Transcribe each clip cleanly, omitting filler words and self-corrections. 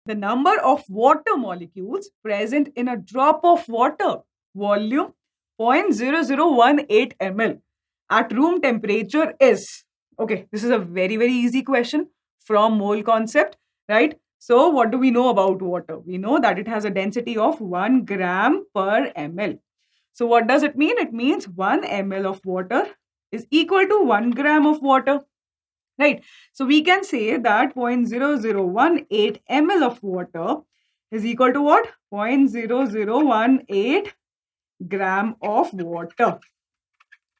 the number of water molecules present in a drop of water, volume 0.0018 ml at room temperature is. Okay, this is a very, very easy question from mole concept, right? So what do we know about water? We know that it has a density of 1 gram per ml. So what does it mean? It means 1 ml of water is equal to 1 gram of water, right? So we can say that 0.0018 ml of water is equal to what? 0.0018 gram of water,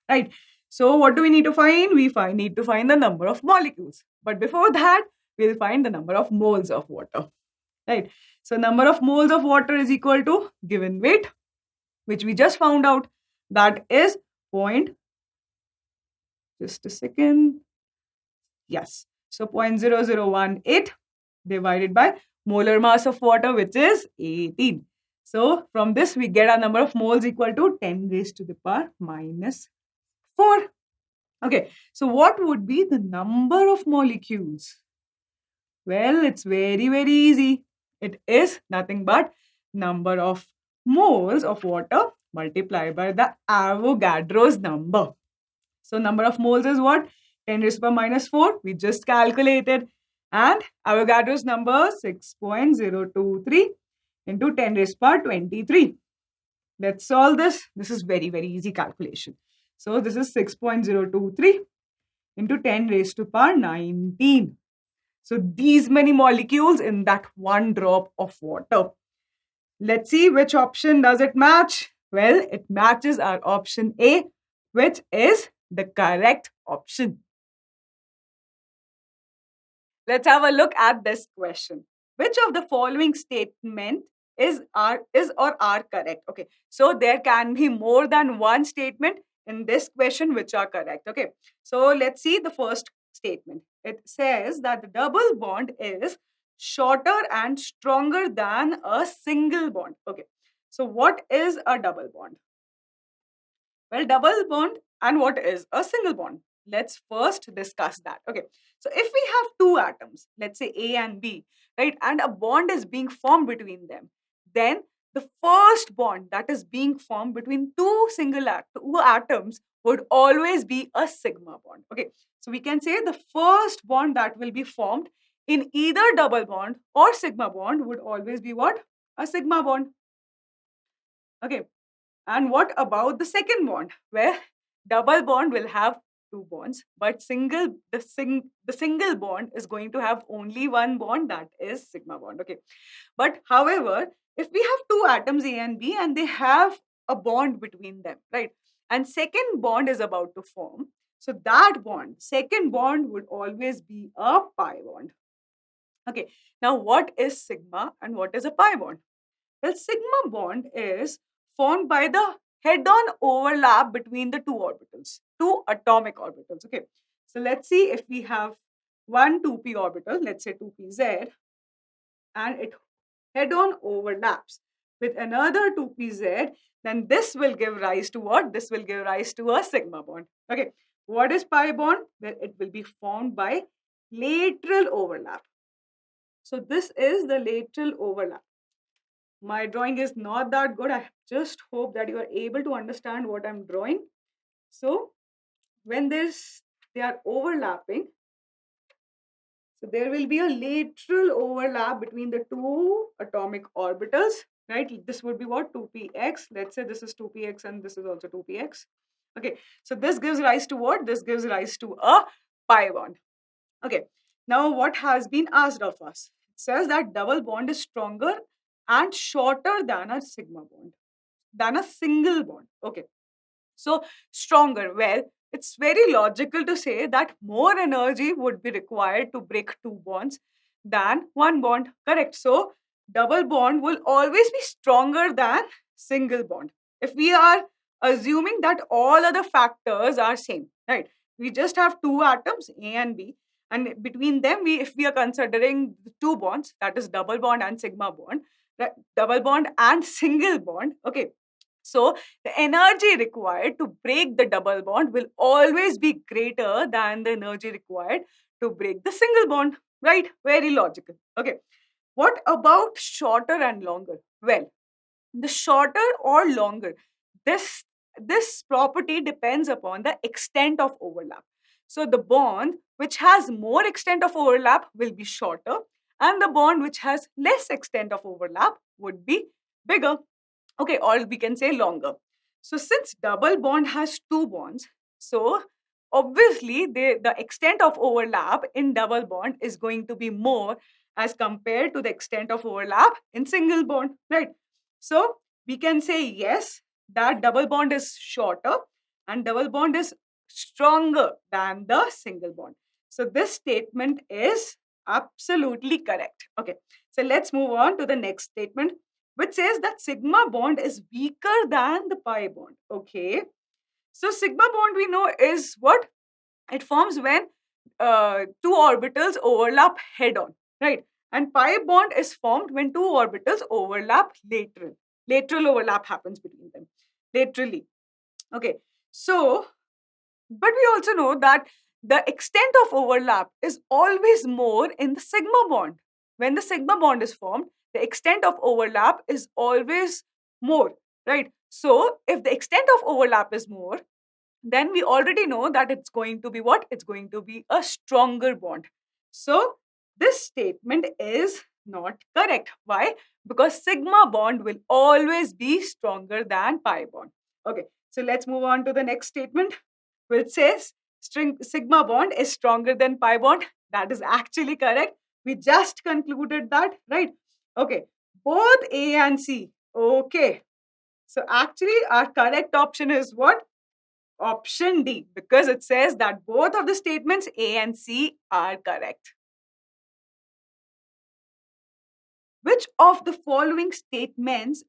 right? So what do we need to find? We need to find the number of molecules. But before that, we'll find the number of moles of water, right? So number of moles of water is equal to given weight, which we just found out. That is just a second. Yes. So 0.0018 divided by molar mass of water, which is 18. So from this, we get our number of moles equal to 10 raised to the power minus 4. Okay. So what would be the number of molecules? Well, it's very, very easy. It is nothing but number of moles of water multiplied by the Avogadro's number. So number of moles is what? 10 raised to the power minus 4. We just calculated. And Avogadro's number 6.023 into 10 raised to the power 23. Let's solve this. This is very, very easy calculation. So this is 6.023 into 10 raised to the power 19. So these many molecules in that one drop of water. Let's see which option does it match. Well, it matches our option A, which is the correct option. Let's have a look at this question. Which of the following statement is or are correct? Okay, so there can be more than one statement in this question which are correct. Okay, so let's see the first statement. It says that the double bond is shorter and stronger than a single bond. Okay, so what is a double bond? Well, double bond and what is a single bond? Let's first discuss that. Okay, so if we have two atoms, let's say A and B, right, and a bond is being formed between them, then the first bond that is being formed between two atoms would always be a sigma bond. Okay, so we can say the first bond that will be formed in either double bond or sigma bond would always be what? A sigma bond. Okay, and what about the second bond, where double bond will have two bonds, but the single bond is going to have only one bond, that is sigma bond. Okay, but however, if we have two atoms A and B and they have a bond between them, right, and second bond is about to form, so that bond, second bond, would always be a pi bond. Okay, now what is sigma and what is a pi bond? Well, sigma bond is formed by the head-on overlap between the two orbitals, two atomic orbitals. Okay, so let's see if we have one 2p orbital, let's say 2pz, and it head-on overlaps with another 2pz, then this will give rise to what? This will give rise to a sigma bond. Okay, what is pi bond? Well, it will be formed by lateral overlap. So this is the lateral overlap. My drawing is not that good. I just hope that you are able to understand what I'm drawing. So when they are overlapping, so there will be a lateral overlap between the two atomic orbitals, right? This would be what? 2px. Let's say this is 2px and this is also 2px. Okay, so this gives rise to what? This gives rise to a pi bond. Okay, now what has been asked of us? It says that double bond is stronger and shorter than a sigma bond, than a single bond. Okay, so stronger. Well, it's very logical to say that more energy would be required to break two bonds than one bond. Correct. So double bond will always be stronger than single bond. If we are assuming that all other factors are same, right? We just have two atoms, A and B, and between them, if we are considering two bonds, that is double bond and sigma bond, double bond and single bond. Okay, so the energy required to break the double bond will always be greater than the energy required to break the single bond, right? Very logical. Okay, What about shorter and longer? Well, the shorter or longer, this this property depends upon the extent of overlap. So the bond which has more extent of overlap will be shorter, and the bond which has less extent of overlap would be bigger. Okay, or we can say longer. So since double bond has two bonds, so obviously the extent of overlap in double bond is going to be more as compared to the extent of overlap in single bond, right? So we can say yes, that double bond is shorter and double bond is stronger than the single bond. So this statement is absolutely correct. Okay, so let's move on to the next statement, which says that sigma bond is weaker than the pi bond. Okay, so sigma bond we know is what? It forms when two orbitals overlap head on, right? And pi bond is formed when two orbitals overlap lateral. Lateral overlap happens between them, laterally. Okay, so but we also know that the extent of overlap is always more in the sigma bond. When the sigma bond is formed, the extent of overlap is always more, right? So if the extent of overlap is more, then we already know that it's going to be what? It's going to be a stronger bond. So this statement is not correct. Why? Because sigma bond will always be stronger than pi bond. Okay, so let's move on to the next statement, which says string sigma bond is stronger than pi bond. That is actually correct. We just concluded that, right? Okay, both A and C. Okay, so actually our correct option is what? Option D, because it says that both of the statements A and C are correct. Which of the following statements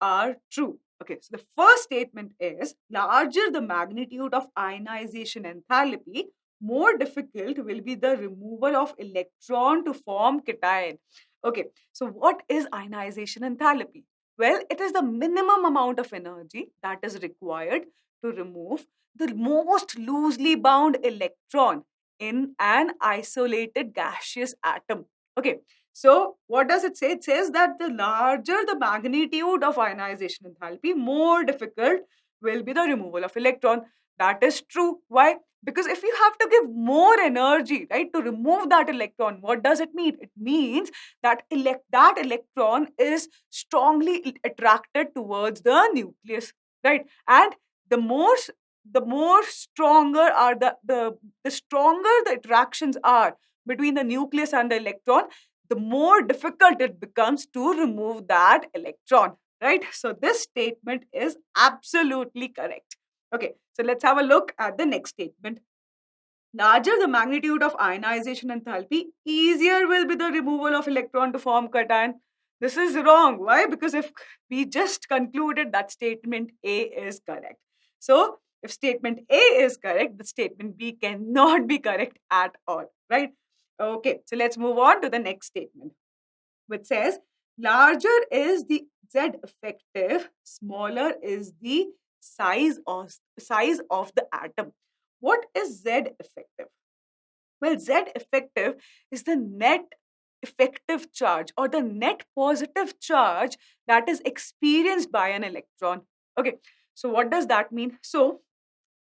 are true? Okay, so the first statement is larger the magnitude of ionization enthalpy, more difficult will be the removal of electron to form cation. Okay, so what is ionization enthalpy? Well, it is the minimum amount of energy that is required to remove the most loosely bound electron in an isolated gaseous atom. Okay, so what does it say? It says that the larger the magnitude of ionization enthalpy, more difficult will be the removal of electron. That is true. Why? Because if you have to give more energy, right, to remove that electron, what does it mean? It means that that electron is strongly attracted towards the nucleus, right? And the more stronger are the stronger the attractions are between the nucleus and the electron, the more difficult it becomes to remove that electron, right? So this statement is absolutely correct. Okay, so let's have a look at the next statement. Larger the magnitude of ionization enthalpy, easier will be the removal of electron to form cation. This is wrong. Why? Because if we just concluded that statement A is correct. So if statement A is correct, the statement B cannot be correct at all, right? Okay, so let's move on to the next statement, which says larger is the Z effective, smaller is the size of the atom. What is Z effective? Well, Z effective is the net effective charge or the net positive charge that is experienced by an electron. Okay, so what does that mean? So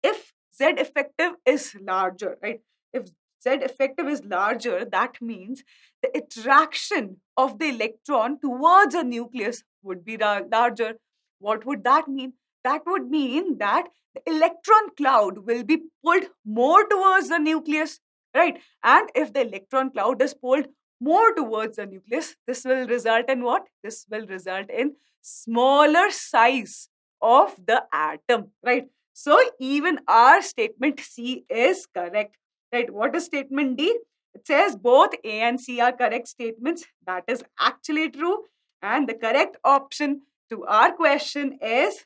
if Z effective is larger, right? If Z effective is larger, that means the attraction of the electron towards a nucleus would be larger. What would that mean? That would mean that the electron cloud will be pulled more towards the nucleus, right? And if the electron cloud is pulled more towards the nucleus, this will result in what? This will result in smaller size of the atom, right? So even our statement C is correct, right? What is statement D? It says both A and C are correct statements. That is actually true. And the correct option to our question is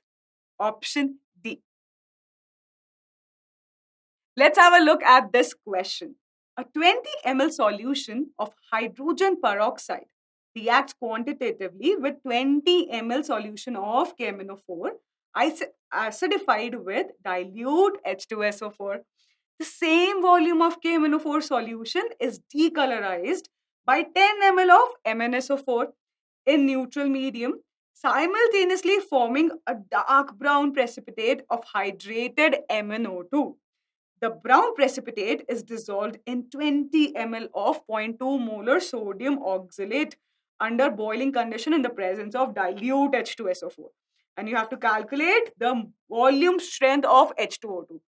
option D. Let's have a look at this question. A 20 ml solution of hydrogen peroxide reacts quantitatively with 20 ml solution of KMnO4 acidified with dilute H2SO4. The same volume of KMnO4 solution is decolorized by 10 ml of MnSO4 in neutral medium, simultaneously forming a dark brown precipitate of hydrated MnO2. The brown precipitate is dissolved in 20 ml of 0.2 molar sodium oxalate under boiling condition in the presence of dilute H2SO4. And you have to calculate the volume strength of H2O2.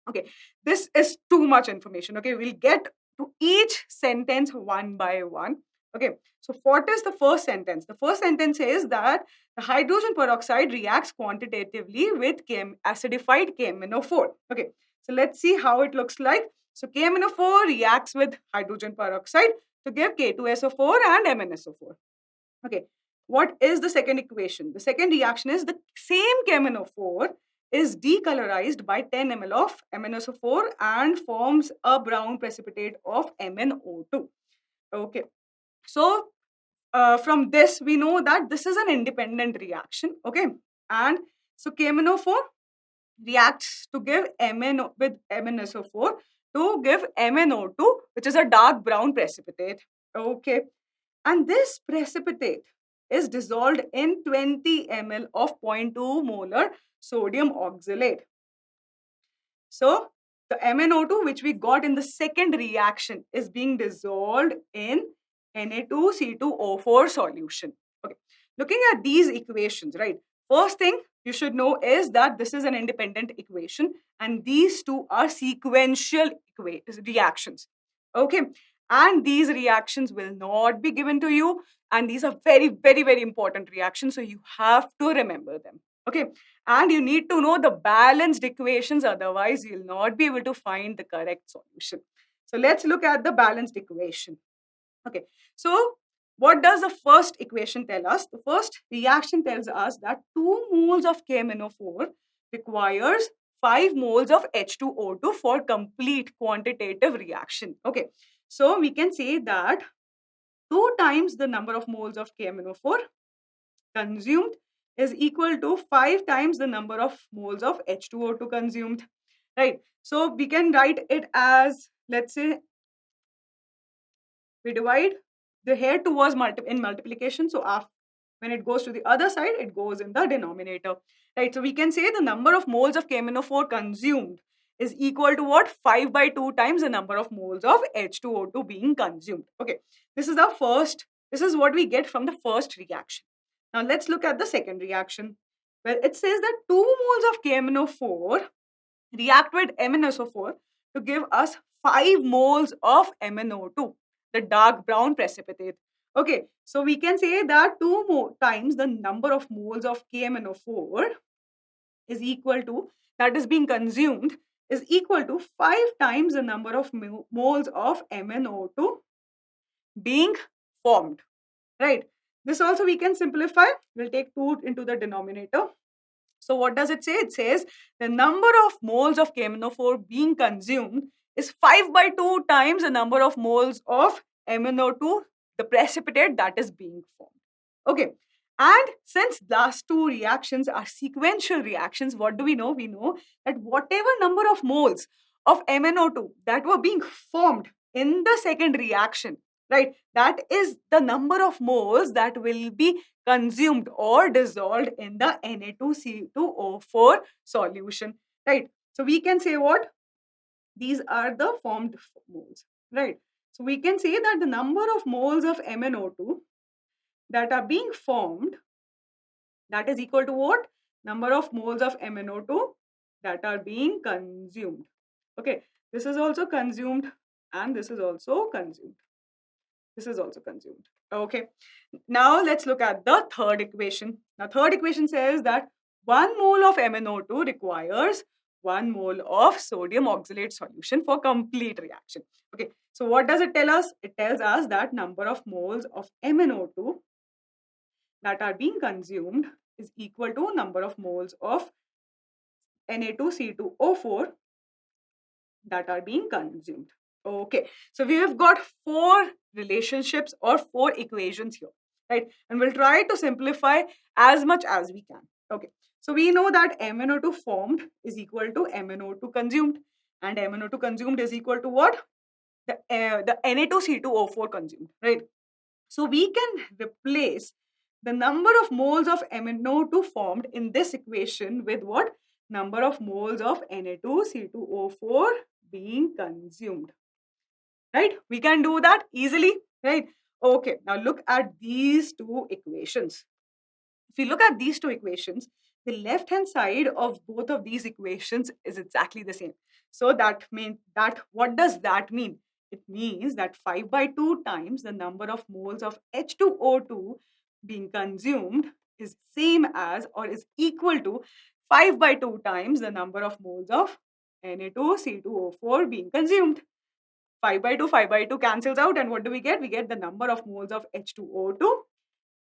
Okay, this is too much information. Okay, we'll get to each sentence one by one. Okay, so what is the first sentence? The first sentence is that the hydrogen peroxide reacts quantitatively with acidified KMnO4. Okay, so let's see how it looks like. So KMnO4 reacts with hydrogen peroxide to give K2SO4 and MnSO4. Okay, what is the second equation? The second reaction is the same KMnO4 is decolorized by 10 ml of MnSO4 and forms a brown precipitate of MnO2. Okay, so from this we know that this is an independent reaction. Okay, and so KMnO4 reacts to give with MnSO4 to give MnO2, which is a dark brown precipitate. Okay, and this precipitate is dissolved in 20 ml of 0.2 molar sodium oxalate. So the MnO2 which we got in the second reaction is being dissolved in Na2C2O4 solution. Okay, looking at these equations, right? First thing you should know is that this is an independent equation and these two are sequential reactions. Okay, and these reactions will not be given to you, and these are very, very, very important reactions, so you have to remember them. Okay, and you need to know the balanced equations, otherwise you'll not be able to find the correct solution. So let's look at the balanced equation. Okay, so what does the first equation tell us? The first reaction tells us that 2 moles of KMnO4 requires 5 moles of H2O2 for complete quantitative reaction. Okay, so we can say that 2 times the number of moles of KMnO4 consumed is equal to 5 times the number of moles of H2O2 consumed. Right, so we can write it as, let's say, we divide the here 2 was in multiplication, so when it goes to the other side, it goes in the denominator. Right, so we can say the number of moles of KMnO4 consumed is equal to what? 5 by 2 times the number of moles of H2O2 being consumed. Okay, this is what we get from the first reaction. Now let's look at the second reaction. Well, it says that 2 moles of KMnO4 react with MnSO4 to give us 5 moles of MnO2, the dark brown precipitate. Okay, so we can say that 2 more times the number of moles of KMnO4 is equal to, that is being consumed, is equal to 5 times the number of moles of MnO2 being formed. Right, this also we can simplify. We'll take 2 into the denominator. So what does it say? It says the number of moles of KMnO4 being consumed is 5 by 2 times the number of moles of MnO2, the precipitate that is being formed. Okay, and since last 2 reactions are sequential reactions, what do we know? We know that whatever number of moles of MnO2 that were being formed in the second reaction, right, that is the number of moles that will be consumed or dissolved in the Na2C2O4 solution. Right, so we can say what? These are the formed moles. Right, so we can say that the number of moles of MnO2 that are being formed, that is equal to what? Number of moles of MnO2 that are being consumed. Okay, this is also consumed and this is also consumed. This is also consumed. Okay, now let's look at the third equation. Now third equation says that 1 mole of MnO2 requires 1 mole of sodium oxalate solution for complete reaction. Okay, so what does it tell us? It tells us that number of moles of MnO2 that are being consumed is equal to number of moles of Na2C2O4 that are being consumed. Okay, so we have got 4 relationships or 4 equations here, right? And we'll try to simplify as much as we can. Okay, so we know that MnO2 formed is equal to MnO2 consumed, and MnO2 consumed is equal to what? the Na2C2O4 consumed, right? So we can replace the number of moles of MnO2 formed in this equation with what? Number of moles of Na2C2O4 being consumed, right? We can do that easily, right? Okay, now look at these two equations. If you look at these two equations, the left hand side of both of these equations is exactly the same. So that means that, what does that mean? It means that 5 by 2 times the number of moles of H2O2 being consumed is same as or is equal to 5 by 2 times the number of moles of Na2C2O4 being consumed. 5 by 2 cancels out, and what do we get? We get the number of moles of H2O2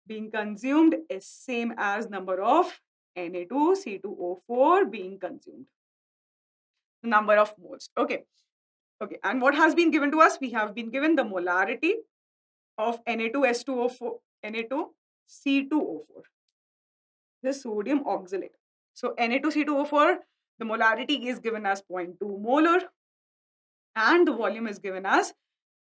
being consumed is same as number of Na2C2O4 being consumed. The number of moles. Okay. Okay. And what has been given to us? We have been given the molarity of Na2S2O4, Na2C2O4. This sodium oxalate. So Na2C2O4, the molarity is given as 0.2 molar and the volume is given as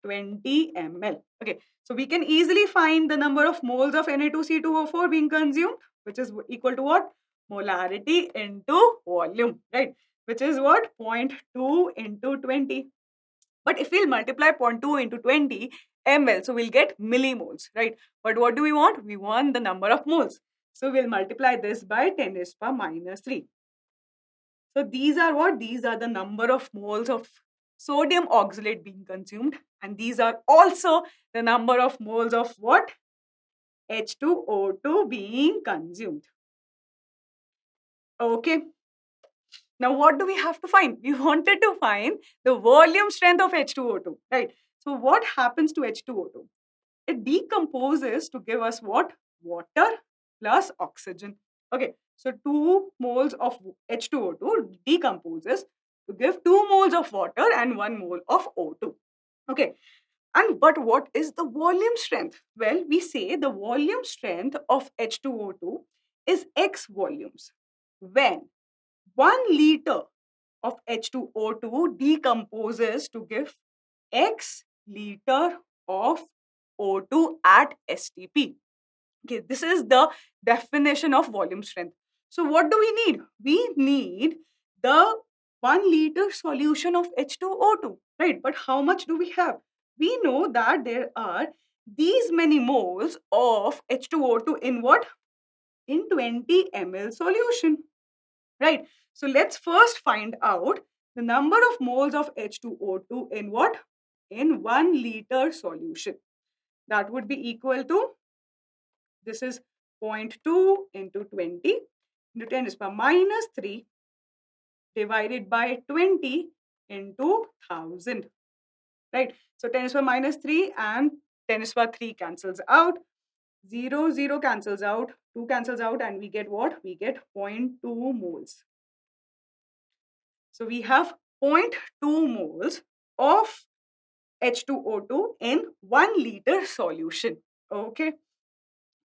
20 ml. Okay, so we can easily find the number of moles of Na2C2O4 being consumed, which is equal to what? Molarity into volume, right? Which is what? 0.2 into 20. But if we'll multiply 0.2 into 20 ml, so we'll get millimoles, right? But what do we want? We want the number of moles. So we'll multiply this by 10 raised to the power minus 3. So these are what? These are the number of moles of sodium oxalate being consumed, and these are also the number of moles of what? H2O2 being consumed. Okay. Now what do we have to find? We wanted to find the volume strength of H2O2, right? So what happens to H2O2? It decomposes to give us what? Water plus oxygen. Okay, so 2 moles of H2O2 decomposes to give 2 moles of water and 1 mole of O2. Okay, and but what is the volume strength? Well, we say the volume strength of H2O2 is X volumes when 1 liter of H2O2 decomposes to give X liter of O2 at STP. Okay, this is the definition of volume strength. So what do we need? We need the 1 liter solution of H2O2, right? But how much do we have? We know that there are these many moles of H2O2 in what? In 20 ml solution, right? So let's first find out the number of moles of H2O2 in what? In 1 liter solution. That would be equal to, this is 0.2 into 20 into 10 is power minus 3 divided by 20 into 1000. Right? So 10 is power minus 3 and 10 is power 3 cancels out. 0, 0 cancels out. 2 cancels out and we get what? We get 0.2 moles. So we have 0.2 moles of H2O2 in 1 liter solution. Okay.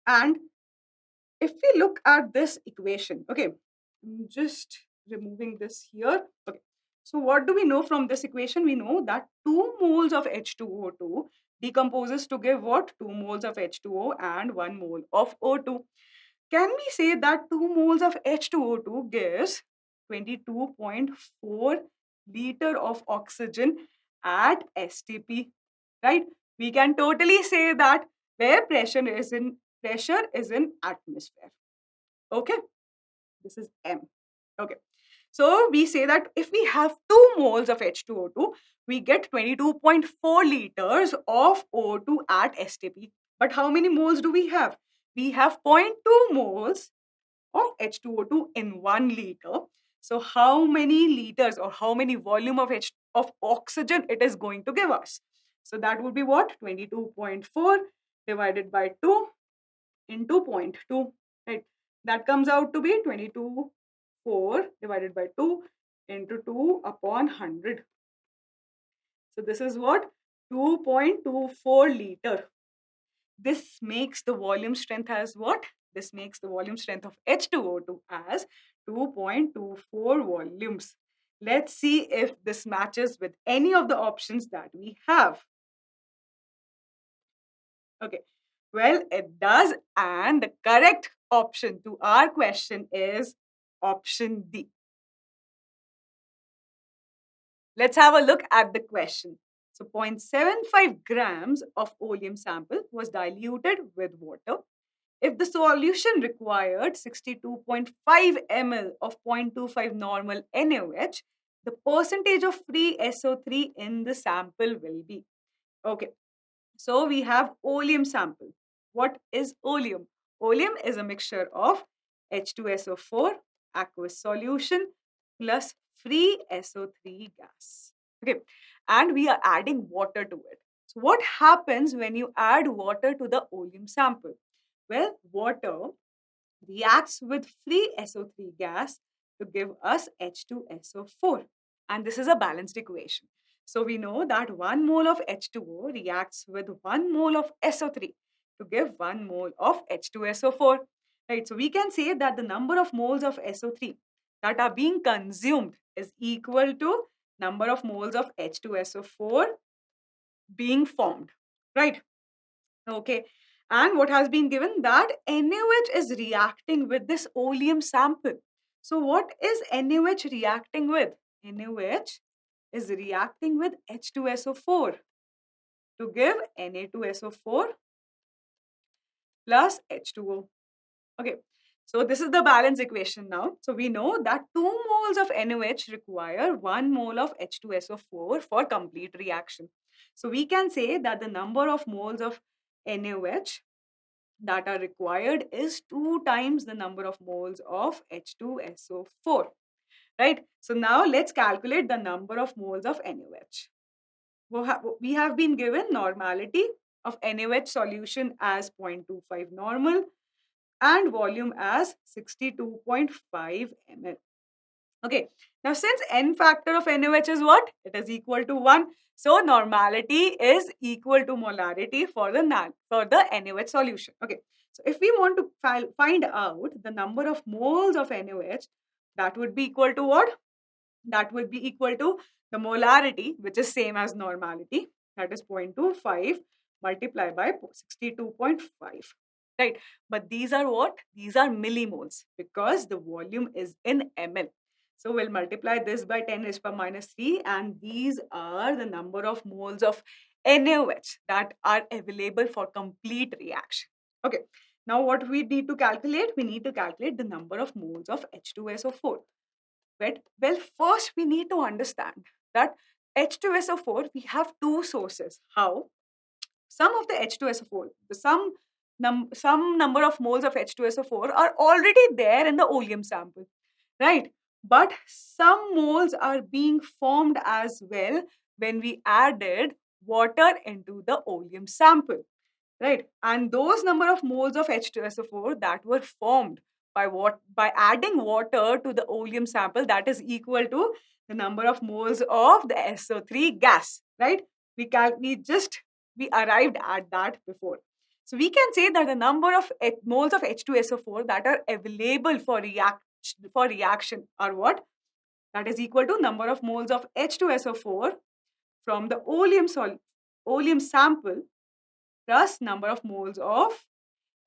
And if we look at this equation, okay, I'm just removing this here. Okay, so what do we know from this equation? We know that 2 moles of H2O2 decomposes to give what? 2 moles of H2O and 1 mole of O2. Can we say that 2 moles of H2O2 gives 22.4 liter of oxygen at STP, right? We can totally say that where pressure is in atmosphere. Okay, this is M. Okay, so we say that if we have 2 moles of H2O2, we get 22.4 liters of O2 at STP. But how many moles do we have? We have 0.2 moles of H2O2 in 1 liter. So how many liters or how many volume of oxygen it is going to give us? So that would be what? 22.4 divided by 2 into 0.2, right? That comes out to be 22.4 divided by 2 into 2 upon 100. So this is what? 2.24 liter. This makes the volume strength as what? This makes the volume strength of H2O2 as 2.24 volumes. Let's see if this matches with any of the options that we have. Okay, well, it does, and the correct option to our question is option D. Let's have a look at the question. So 0.75 grams of oleum sample was diluted with water. If the solution required 62.5 ml of 0.25 normal NaOH, the percentage of free SO3 in the sample will be. Okay, so we have oleum sample. What is oleum? Oleum is a mixture of H2SO4 aqueous solution plus free SO3 gas. Okay, and we are adding water to it. So what happens when you add water to the oleum sample? Well, water reacts with free SO3 gas to give us H2SO4. And this is a balanced equation. So we know that 1 mole of H2O reacts with 1 mole of SO3 to give 1 mole of H2SO4. Right? So we can say that the number of moles of SO3 that are being consumed is equal to number of moles of H2SO4 being formed. Right? Okay. And what has been given? That NaOH is reacting with this oleum sample. So what is NaOH reacting with? NaOH is reacting with H2SO4 to give Na2SO4 plus H2O. Okay. So this is the balance equation now. So we know that 2 moles of NaOH require 1 mole of H2SO4 for complete reaction. So we can say that the number of moles of NaOH that are required is 2 times the number of moles of H2SO4. Right? So now let's calculate the number of moles of NaOH. We have been given normality of NaOH solution as 0.25 normal and volume as 62.5 ml. Okay, now since n factor of NaOH is what? It is equal to 1. So normality is equal to molarity for the NaOH solution. Okay, so if we want to find out the number of moles of NaOH, that would be equal to what? That would be equal to the molarity, which is same as normality, that is 0.25 multiplied by 62.5. Right, but these are what? These are millimoles because the volume is in ml. So we'll multiply this by 10 raised to minus 3, and these are the number of moles of NaOH that are available for complete reaction. Okay, now what we need to calculate? We need to calculate the number of moles of H2SO4. Well, first we need to understand that H2SO4, we have two sources. How? Some of the H2SO4, some number of moles of H2SO4 are already there in the oleum sample, right? But some moles are being formed as well when we added water into the oleum sample, right? And those number of moles of H2SO4 that were formed by adding water to the oleum sample, that is equal to the number of moles of the SO3 gas, right? We arrived at that before. So we can say that the number of moles of H2SO4 that are available for reaction are what? That is equal to number of moles of H2SO4 from the oleum sample plus number of moles of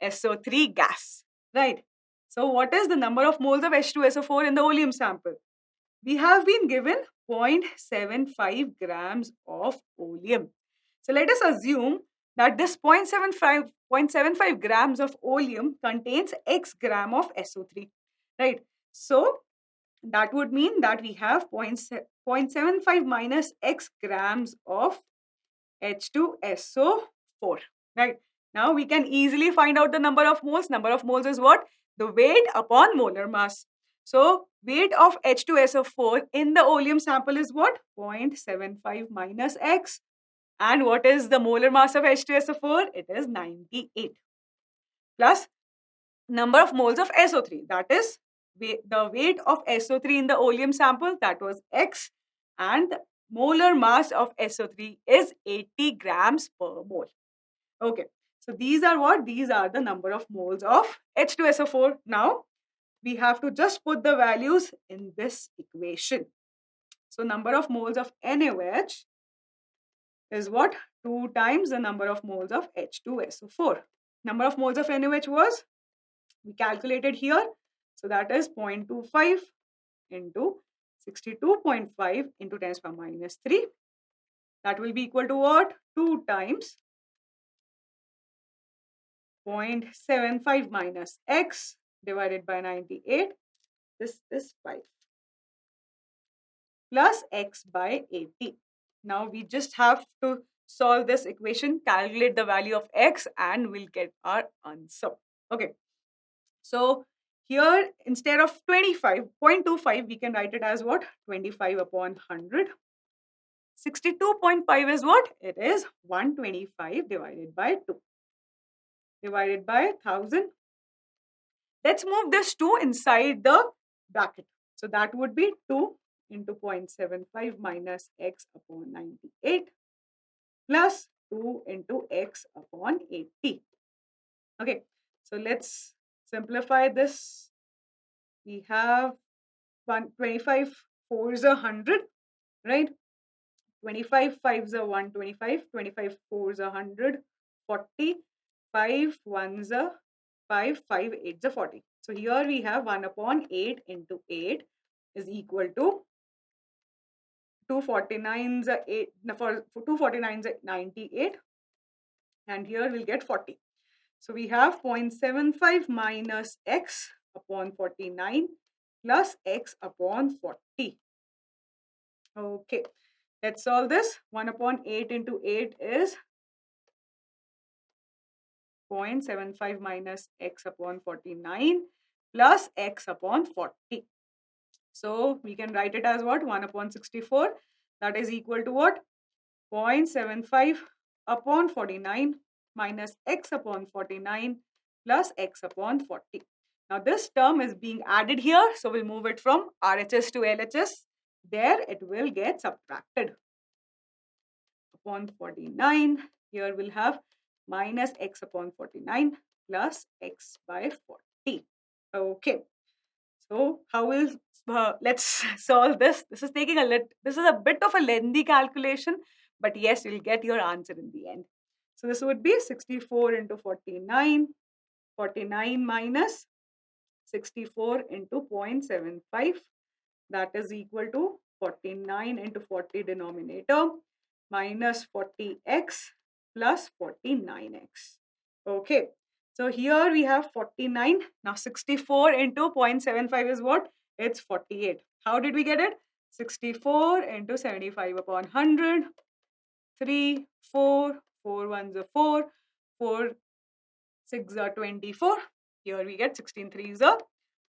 SO3 gas, right? So what is the number of moles of H2SO4 in the oleum sample? We have been given 0.75 grams of oleum. So let us assume that this 0.75 grams of oleum contains X gram of SO3, right? So that would mean that we have 0.75 minus X grams of H2SO4, right? Now we can easily find out the number of moles. Number of moles is what? The weight upon molar mass. So weight of H2SO4 in the oleum sample is what? 0.75 minus X. And what is the molar mass of H2SO4? It is 98. Plus number of moles of SO3. That is the weight of SO3 in the oleum sample. That was X. And the molar mass of SO3 is 80 grams per mole. Okay. So these are what? These are the number of moles of H2SO4. Now we have to just put the values in this equation. So number of moles of NaOH is what? 2 times the number of moles of H2SO4. Number of moles of NaOH was, we calculated here. So that is 0.25 into 62.5 into 10 to the power minus 3. That will be equal to what? 2 times 0.75 minus x divided by 98. This is 5 plus x by 80. Now we just have to solve this equation, calculate the value of x, and we'll get our answer. Okay. So here, instead of 25.25, we can write it as what? 25 upon 100. 62.5 is what? It is 125 divided by 2. Divided by 1000. Let's move this 2 inside the bracket. So that would be 2 into 0.75 minus x upon 98 plus 2 into x upon 80. Okay, so let's simplify this. We have 25 4s 100, right? 25 5s 125, 25 4s 100, 40, 5 1s 5, 5 8s 40. So here we have 1 upon 8 into 8 is equal to 249s 8, for 249s 98, and here we'll get 40. So we have 0.75 minus x upon 49 plus x upon 40. Okay, let's solve this. 1 upon 8 into 8 is 0.75 minus x upon 49 plus x upon 40. So we can write it as what? 1 upon 64. That is equal to what? 0.75 upon 49 minus x upon 49 plus x upon 40. Now this term is being added here. So we'll move it from RHS to LHS. There it will get subtracted. Upon 49. Here we'll have minus x upon 49 plus x by 40. Okay. So how will let's solve this. This is taking this is a bit of a lengthy calculation, but yes, you'll get your answer in the end. So this would be 64 into 49, 49 minus 64 into 0.75. That is equal to 49 into 40 denominator minus 40x plus 49x. Okay. So here we have 49. Now 64 into 0.75 is what? It's 48. How did we get it? 64 into 75 upon 100. 3, 4, 4 ones are 4, 4 6 are 24. Here we get 16 3s are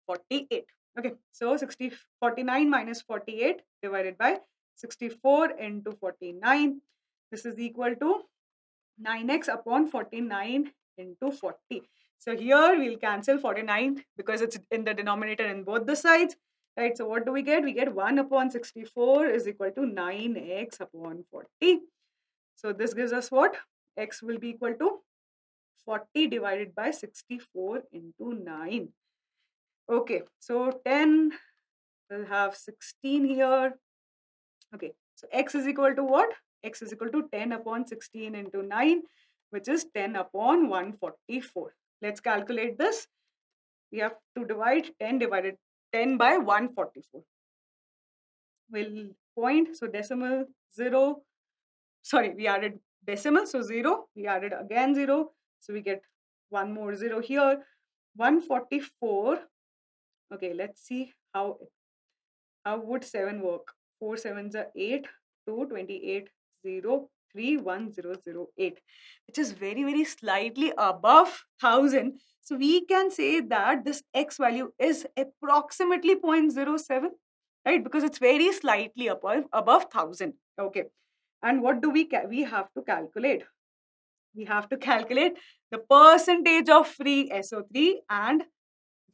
48. Okay, so 49 minus 48 divided by 64 into 49. This is equal to 9x upon 49 into 40. So here we'll cancel 49 because it's in the denominator in both the sides. Right, so what do we get? We get 1 upon 64 is equal to 9x upon 40. So this gives us what? X will be equal to 40 divided by 64 into 9. Okay, so 10 will have 16 here. Okay, so x is equal to what? X is equal to 10 upon 16 into 9, which is 10 upon 144. Let's calculate this. We have to divide 10 by 144. We'll point, so decimal 0. Sorry, we added decimal, so 0. We added again 0. So we get one more 0 here. 144. Okay, let's see how would 7 work. 4 7s are 8, 2, 28, 0, 3, 1, 0, 0, 8, which is very slightly above 1000. So we can say that this x value is approximately 0.07, right? Because it's very slightly above 1000. Okay. And what do we have to calculate? We have to calculate the percentage of free SO3, and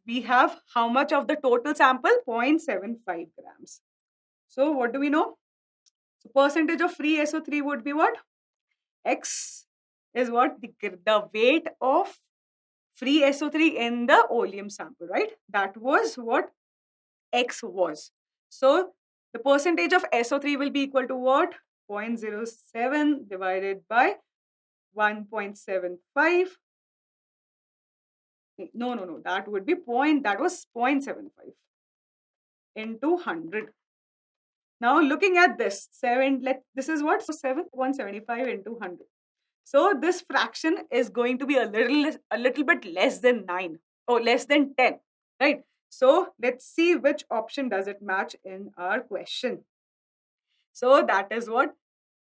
we have how much of the total sample? 0.75 grams. So what do we know? So percentage of free SO3 would be what? X is what? The weight of free SO3 in the oleum sample, right? That was what X was. So The percentage of SO3 will be equal to what? 0.07 divided by 1.75. No, no, no. That would be that was 0.75 into 100. Now looking at this, this is what? So 175 into 100. So this fraction is going to be a little bit less than 9 or less than 10, right? So let's see which option does it match in our question. So that is what?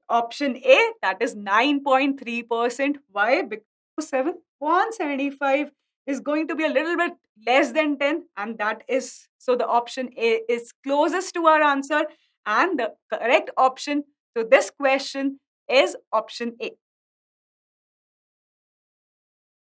Option A, that is 9.3%. Why? Because 175 is going to be a little bit less than 10, and that is, so the option A is closest to our answer, and the correct option to this question is option A.